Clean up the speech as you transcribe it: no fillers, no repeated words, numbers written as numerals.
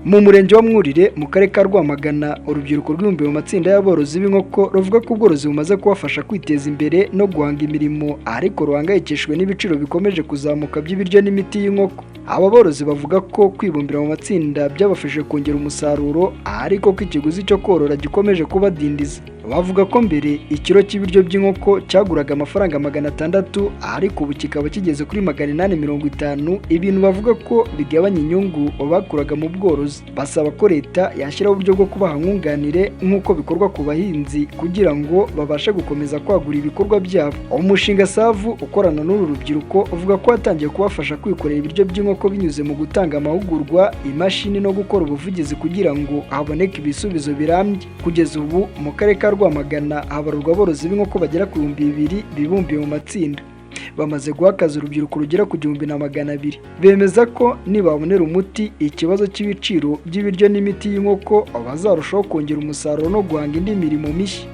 Mu murenge wa Mwurire mu karere ka Rwamagana, urubyiruko rw'ibumbiye mu matsinda y'aborozi b'inkoko ruvuga ko ubworozi bumaze kubafasha kwiteza imbere no guhanga imirimo, ariko ruhangayikishijwe n'ibiciro bikomeje kuzamuka by'ibiryo n'imiti y'inkoko. Aba borozi bavuga ko kwibumbira mu matsinda byabafashije kongera umusaruro, ariko ko ikiguzi cyo korora gikomeje kubadindiza. Bavuga ko mbere ikiro cy'ibiryo by'inkoko cyaguraga amafaranga 600, ariko ubu kikaba kigeze kuri 850, ibintu bavuga ko bigabanya inyungu bakuraga mu bworozi. Basaba ko leta yashyiraho uburyo bwo kubaha nkunganire nk'uko bikorwa ku bahinzi kugira ngo babashe gukomeza kwagura ibikorwa byabo. Umushinga Savu ukorana n'uru rubyiruko uvuga ko watangiye kubafasha kwikorera ibiryo by'inkoko binyuze mu gutanga amahugurwa, imashini no gukora ubuvugizi kugira ngo haboneke ibisubizo birambye. Kugeza ubu mu karere ka Rwamagana habarurwa aborozi b'inkoko bagera ku 2,000 bibumbiye mu matsinda. Bamaze guhakaza urubyiruko rugera ku 1,200. Bemeza ko nibabonera umuti ikibazo cy'ibiciro by'ibiryo n'imiti y'inkoko bazarushaho kongera umusaruro no guhanga indi mirimo mishya.